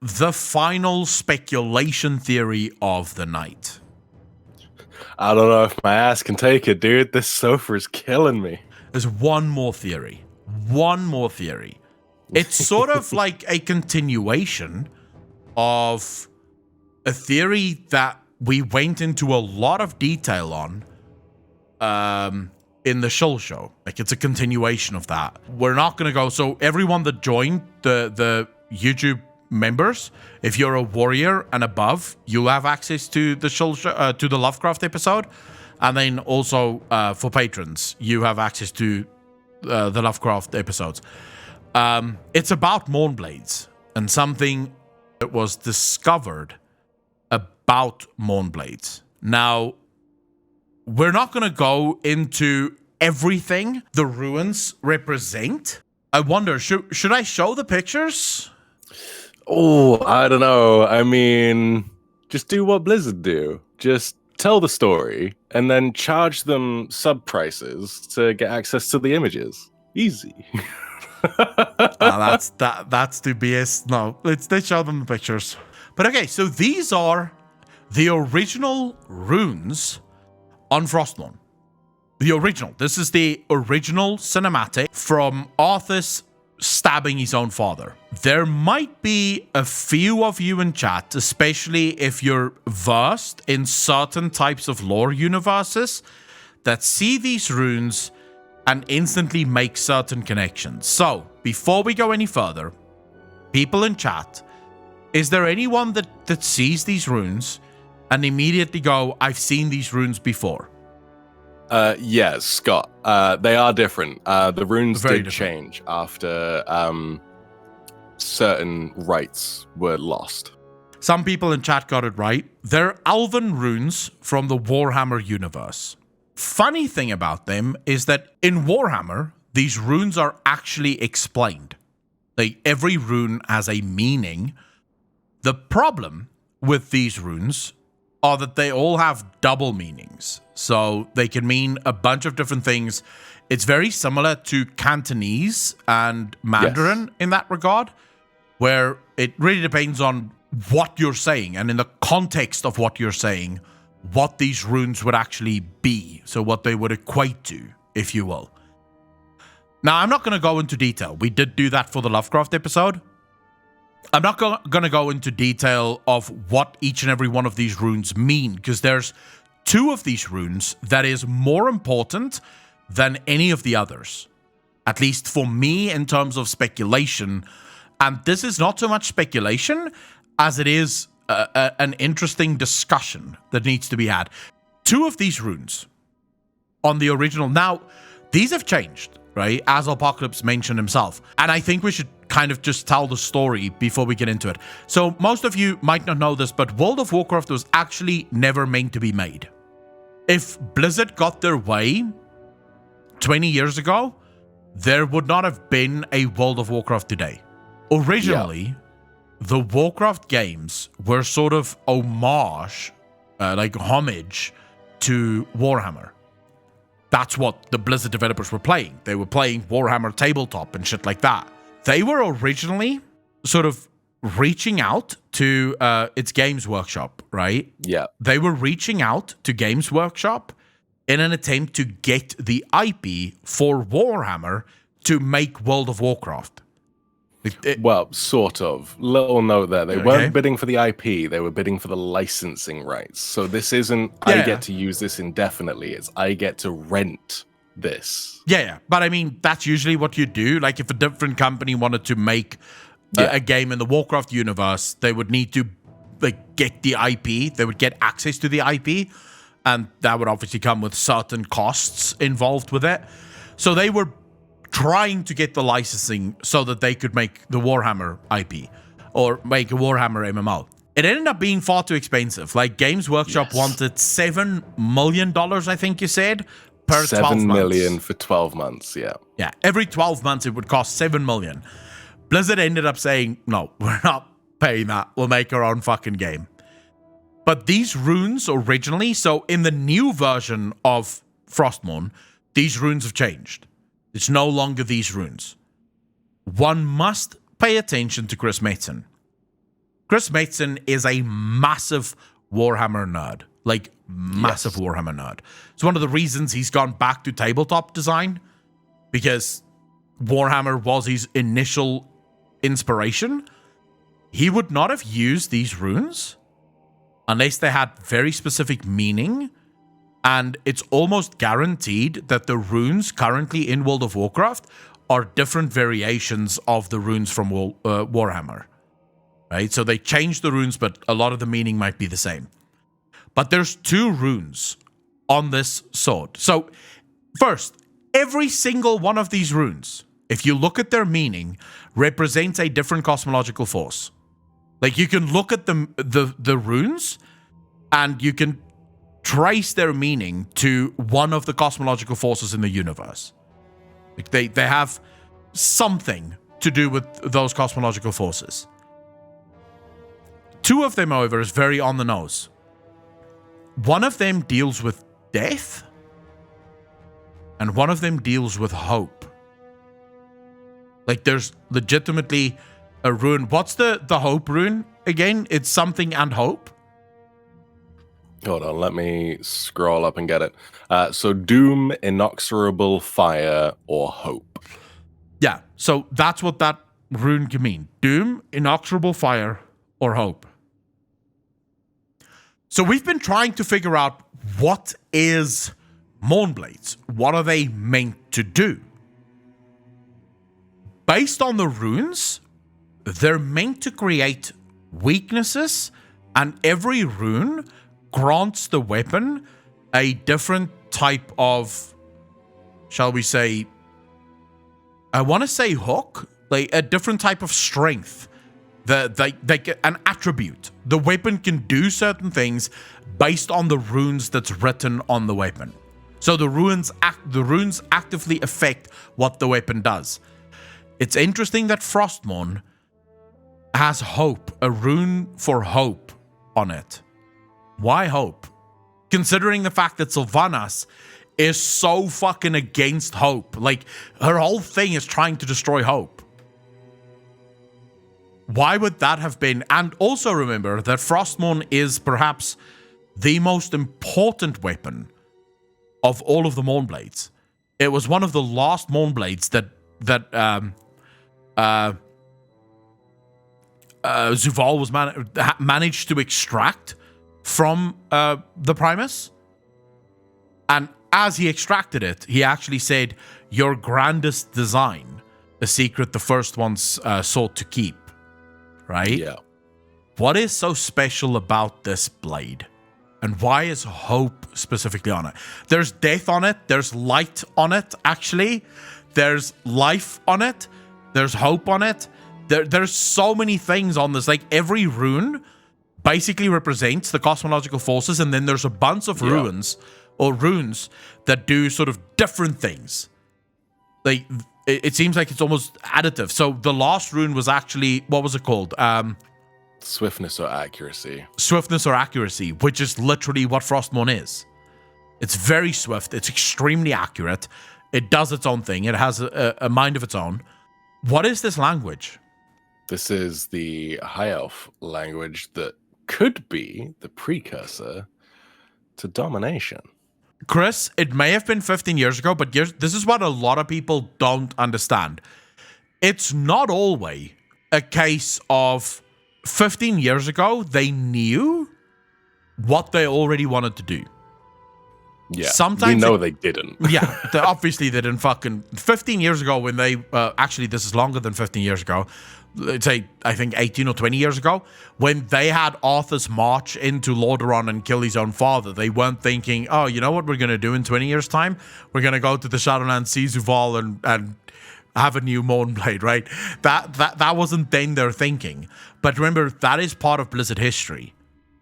the final speculation theory of the night. I don't know if my ass can take it, dude. This sofa is killing me. There's one more theory. One more theory. It's sort of like a continuation of a theory that we went into a lot of detail on in the Shill Show. Like, it's a continuation of that. We're not going to go... So everyone that joined the YouTube members, if you're a warrior and above, you'll have access to the Shill Show, to the Lovecraft episode. And then also for patrons, you have access to the Lovecraft episodes. It's about mournblades and something that was discovered about mournblades. Now, we're not going to go into everything the ruins represent. I wonder, should I show the pictures? Oh, I don't know. I mean, just do what Blizzard do. Just tell the story and then charge them sub prices to get access to the images. Easy. That's too BS. No, let's show them the pictures. But okay, so these are the original runes on Frostmourne. The original. This is the original cinematic from Arthas stabbing his own father. There might be a few of you in chat, especially if you're versed in certain types of lore universes, that see these runes and instantly make certain connections. So, before we go any further, people in chat, is there anyone that sees these runes and immediately go, I've seen these runes before? Yes, Scott. They are different. The runes Very did different. change after certain rites were lost. Some people in chat got it right. They're elven runes from the Warhammer universe. Funny thing about them is that in Warhammer, these runes are actually explained. Every rune has a meaning. The problem with these runes are that they all have double meanings. So they can mean a bunch of different things. It's very similar to Cantonese and Mandarin in that regard, where it really depends on what you're saying and in the context of what you're saying, what these runes would actually be. So what they would equate to, if you will. Now, I'm not going to go into detail. We did do that for the Lovecraft episode. I'm not going to go into detail of what each and every one of these runes mean, because there's two of these runes that is more important than any of the others. At least for me, in terms of speculation. And this is not so much speculation as it is an interesting discussion that needs to be had. Two of these runes on the original. Now, these have changed, right? As Apocalypse mentioned himself. And I think we should kind of just tell the story before we get into it. So most of you might not know this, but World of Warcraft was actually never meant to be made. If Blizzard got their way 20 years ago, there would not have been a World of Warcraft today. Originally, the Warcraft games were sort of homage to Warhammer. That's what the Blizzard developers were playing. They were playing Warhammer Tabletop and shit like that. They were originally sort of reaching out to its Games Workshop, right? Yeah. They were reaching out to Games Workshop in an attempt to get the IP for Warhammer to make World of Warcraft. Well, sort of. Little note there. They weren't bidding for the IP. They were bidding for the licensing rights. So this isn't, I get to use this indefinitely. It's, I get to rent this. Yeah. But I mean, that's usually what you do. Like, if a different company wanted to make a game in the Warcraft universe, they would need to get the IP. They would get access to the IP. And that would obviously come with certain costs involved with it. So they were trying to get the licensing so that they could make the Warhammer IP or make a Warhammer MMO. It ended up being far too expensive. Like, Games Workshop wanted $7 million, I think you said, per 12 months. 7 million for 12 months, yeah. Yeah, every 12 months it would cost 7 million. Blizzard ended up saying, no, we're not paying that. We'll make our own fucking game. But these runes originally, so in the new version of Frostmourne, these runes have changed. It's no longer these runes. One must pay attention to Chris Metzen. Chris Mason is a massive Warhammer nerd. Like, massive Warhammer nerd. It's one of the reasons he's gone back to tabletop design, because Warhammer was his initial inspiration. He would not have used these runes unless they had very specific meaning, and it's almost guaranteed that the runes currently in World of Warcraft are different variations of the runes from Warhammer. Right? So they changed the runes, but a lot of the meaning might be the same. But there's 2 runes on this sword. So first, every single one of these runes, if you look at their meaning, represents a different cosmological force. Like, you can look at the runes and you can trace their meaning to one of the cosmological forces in the universe. Like, they have something to do with those cosmological forces. 2 of them, however, is very on the nose. One of them deals with death, and one of them deals with hope. Like, there's legitimately a rune. What's the hope rune again? It's something and hope. Hold on, let me scroll up and get it. So doom, inexorable fire, or hope. Yeah, so that's what that rune can mean. Doom, inexorable fire, or hope. So we've been trying to figure out, what is mournblades? What are they meant to do? Based on the runes, they're meant to create weaknesses, and every rune grants the weapon a different type of, shall we say, I want to say hook, like a different type of strength. They get an attribute. The weapon can do certain things based on the runes that's written on the weapon. So the runes actively affect what the weapon does. It's interesting that Frostmourne has hope, a rune for hope on it. Why hope? Considering the fact that Sylvanas is so fucking against hope. Like, her whole thing is trying to destroy hope. Why would that have been? And also remember that Frostmourne is perhaps the most important weapon of all of the mournblades. It was one of the last mournblades that Zuval was managed to extract from the Primus. And as he extracted it, he actually said, "Your grandest design, a secret the first ones sought to keep." Right? Yeah. What is so special about this blade? And why is hope specifically on it? There's death on it. There's light on it, actually. There's life on it. There's hope on it. There's so many things on this. Like, every rune basically represents the cosmological forces, and then there's a bunch of runes that do sort of different things. Like, it seems like it's almost additive. So the last rune was actually, what was it called? Swiftness or accuracy. Swiftness or accuracy, which is literally what Frostmourne is. It's very swift. It's extremely accurate. It does its own thing. It has a mind of its own. What is this language? This is the High Elf language that could be the precursor to Domination. Chris, it may have been 15 years ago, but this is what a lot of people don't understand. It's not always a case of 15 years ago, they knew what they already wanted to do. Yeah, sometimes we know they didn't. Yeah, obviously they didn't fucking... 15 years ago when they... actually, this is longer than 15 years ago. Let's say, I think 18 or 20 years ago, when they had Arthas march into Lordaeron and kill his own father, they weren't thinking, oh, you know what we're going to do in 20 years' time? We're going to go to the Shadowlands, see Zuval, and have a new mournblade, right? That wasn't then their thinking. But remember, that is part of Blizzard history.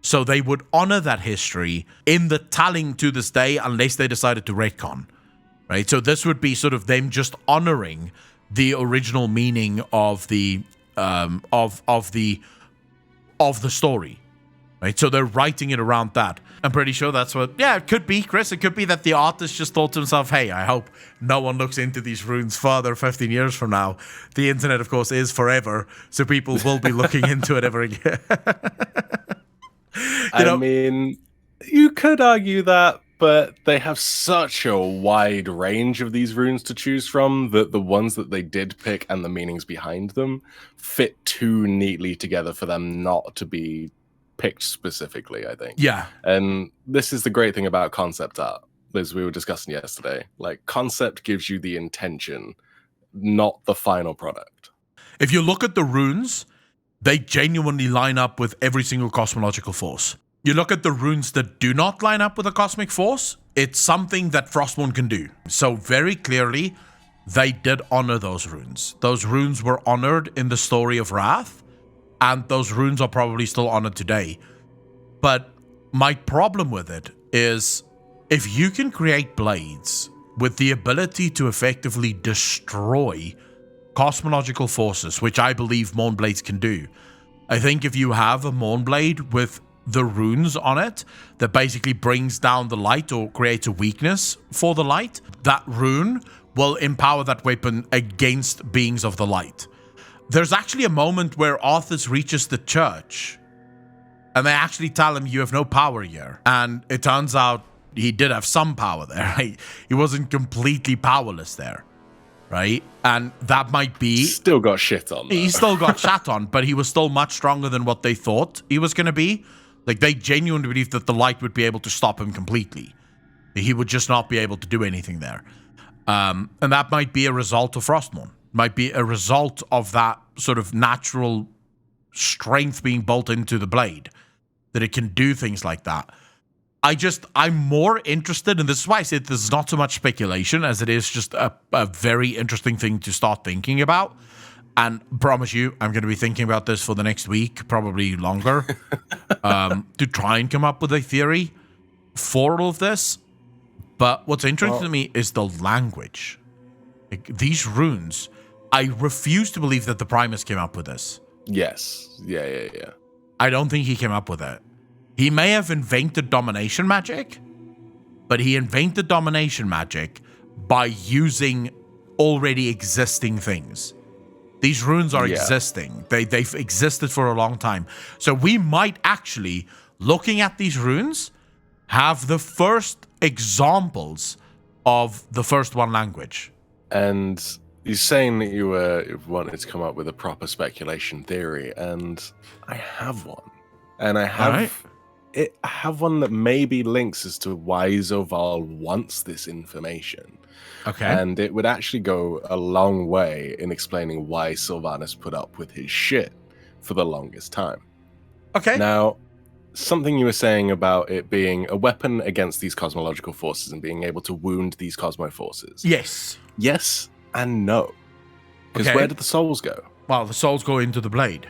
So they would honor that history in the telling to this day, unless they decided to retcon, right? So this would be sort of them just honoring the original meaning of the of the story. right? So they're writing it around that. I'm pretty sure that's what, it could be, Chris. It could be that the artist just thought to himself, hey, I hope no one looks into these runes further 15 years from now. The internet, of course, is forever, so people will be looking into it ever again. I mean, you could argue that, but they have such a wide range of these runes to choose from that the ones that they did pick and the meanings behind them fit too neatly together for them not to be picked specifically, I think. Yeah. And this is the great thing about concept art, as we were discussing yesterday. Like, concept gives you the intention, not the final product. If you look at the runes, they genuinely line up with every single cosmological force. You look at the runes that do not line up with a cosmic force, it's something that Frostmourne can do. So very clearly, they did honor those runes. Those runes were honored in the story of Wrath, and those runes are probably still honored today. But my problem with it is, if you can create blades with the ability to effectively destroy cosmological forces, which I believe mournblades can do, I think if you have a mournblade with the runes on it that basically brings down the light or creates a weakness for the light, that rune will empower that weapon against beings of the light. There's actually a moment where Arthas reaches the church and they actually tell him, you have no power here. And it turns out he did have some power there, right? He wasn't completely powerless there, right? And that might be... Still got shit on, though. He still got shat on, but he was still much stronger than what they thought he was going to be. Like, they genuinely believed that the light would be able to stop him completely. He would just not be able to do anything there. And that might be a result of Frostmourne. Might be a result of that sort of natural strength being built into the blade, that it can do things like that. I'm more interested, and this is why I said this is not so much speculation as it is just a very interesting thing to start thinking about. And promise you, I'm going to be thinking about this for the next week, probably longer, to try and come up with a theory for all of this. But what's interesting to me is the language. Like, these runes, I refuse to believe that the Primus came up with this. Yes. Yeah. I don't think he came up with it. He may have invented domination magic, but he invented domination magic by using already existing things. These runes are existing. They've existed for a long time. So we might actually, looking at these runes, have the first examples of the first one language. And you're saying that you wanted to come up with a proper speculation theory, and I have one. And I have one that maybe links as to why Zoval wants this information. Okay. And it would actually go a long way in explaining why Sylvanas put up with his shit for the longest time. Okay. Now, something you were saying about it being a weapon against these cosmological forces and being able to wound these cosmo forces. Yes. Yes and no. Because where did the souls go? Well, the souls go into the blade.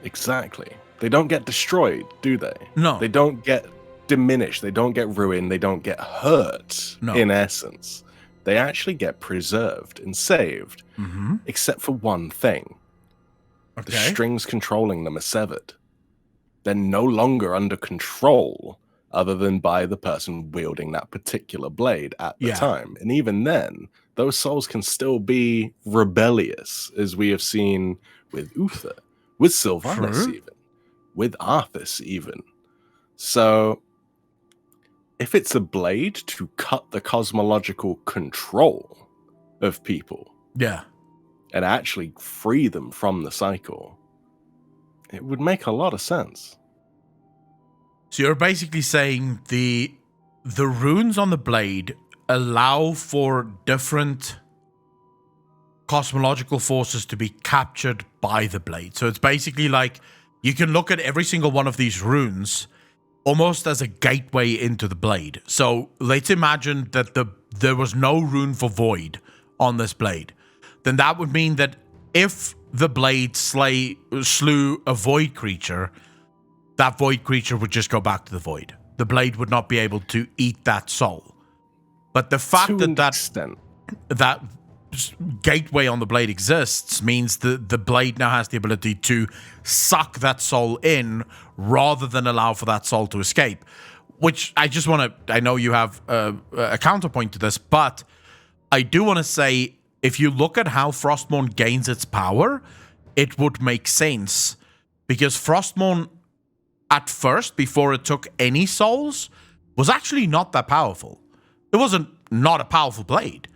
Exactly. They don't get destroyed, do they? No. They don't get diminished. They don't get ruined. They don't get hurt, in essence. They actually get preserved and saved, except for one thing. Okay. The strings controlling them are severed. They're no longer under control other than by the person wielding that particular blade at the time. And even then, those souls can still be rebellious, as we have seen with Uther, with Sylvanas even, with Arthas even. So if it's a blade to cut the cosmological control of people, and actually free them from the cycle, it would make a lot of sense. So you're basically saying the runes on the blade allow for different cosmological forces to be captured by the blade. So it's basically like you can look at every single one of these runes almost as a gateway into the blade. So let's imagine that there was no rune for void on this blade. Then that would mean that if the blade slew a void creature, that void creature would just go back to the void. The blade would not be able to eat that soul. But the fact that gateway on the blade exists means the blade now has the ability to suck that soul in rather than allow for that soul to escape. Which I just want to... I know you have a counterpoint to this, but I do want to say, if you look at how Frostmourne gains its power, it would make sense. Because Frostmourne, at first, before it took any souls, was actually not that powerful. It wasn't not a powerful blade,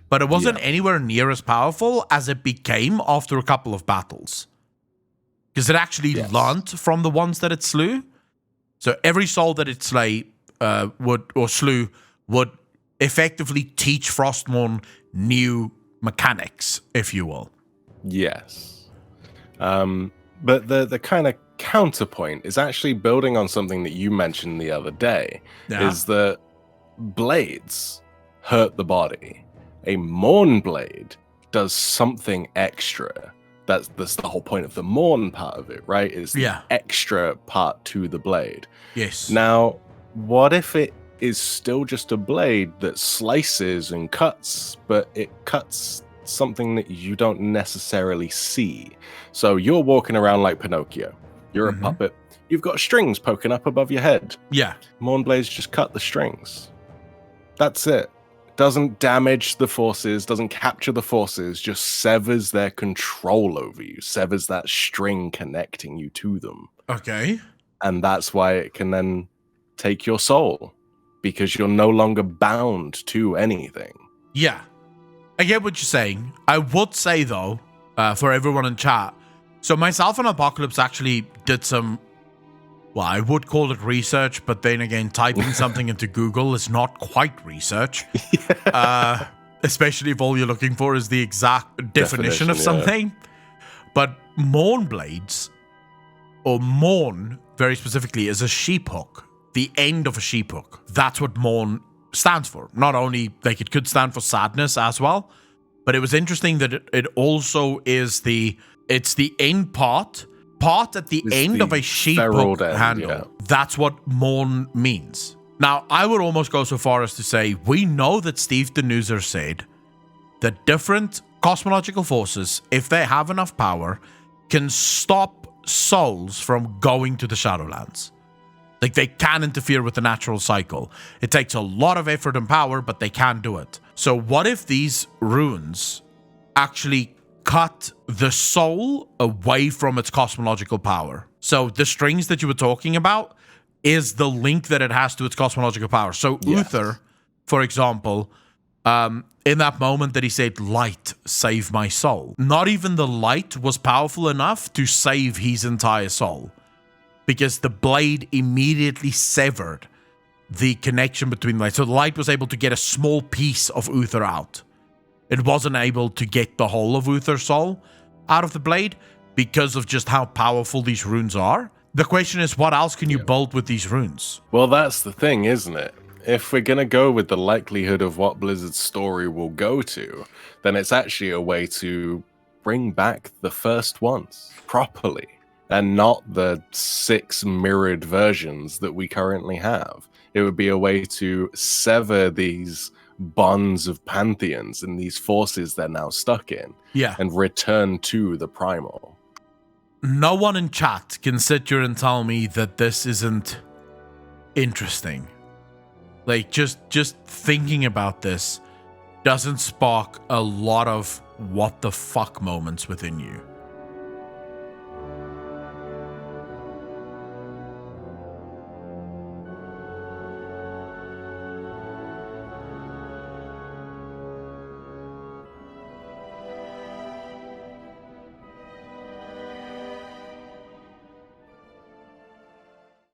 but it wasn't anywhere near as powerful as it became after a couple of battles. Because it actually learned from the ones that it slew. So every soul that it slew would effectively teach Frostmourne new mechanics, if you will. Yes. But the kind of counterpoint is actually building on something that you mentioned the other day, is that blades hurt the body. A mournblade does something extra. That's the whole point of the mourn part of it, right? Is the extra part to the blade. Yes. Now, what if it is still just a blade that slices and cuts, but it cuts something that you don't necessarily see? So you're walking around like Pinocchio. You're a puppet. You've got strings poking up above your head. Yeah. Mournblades just cut the strings. That's it. Doesn't damage the forces, doesn't capture the forces, just severs their control over you, severs that string connecting you to them. Okay. And that's why it can then take your soul, because you're no longer bound to anything. Yeah. I get what you're saying. I would say, though, for everyone in chat, so myself and Apocalypse actually did some, well, I would call it research, but then again, typing something into Google is not quite research. Especially if all you're looking for is the exact definition of something. But mournblades, or mourn very specifically, is a sheep hook. The end of a sheep hook. That's what mourn stands for. Not only, like, it could stand for sadness as well, but it was interesting that it also is it's the end part at the end of a sheep hook handle. Yeah. That's what mourn means. Now, I would almost go so far as to say, we know that Steve Denuser said that different cosmological forces, if they have enough power, can stop souls from going to the Shadowlands. Like, they can interfere with the natural cycle. It takes a lot of effort and power, but they can do it. So what if these runes actually cut the soul away from its cosmological power? So the strings that you were talking about is the link that it has to its cosmological power. So Uther, for example, in that moment that he said, light, save my soul, not even the light was powerful enough to save his entire soul, because the blade immediately severed the connection between the light. So the light was able to get a small piece of Uther out. It wasn't able to get the whole of Uther's soul out of the blade because of just how powerful these runes are. The question is, what else can you build with these runes? Well, that's the thing, isn't it? If we're going to go with the likelihood of what Blizzard's story will go to, then it's actually a way to bring back the first ones properly, and not the 6 mirrored versions that we currently have. It would be a way to sever these bonds of pantheons and these forces they're now stuck in, and return to the primal. No one in chat can sit here and tell me that this isn't interesting. Like, just thinking about this doesn't spark a lot of what the fuck moments within you.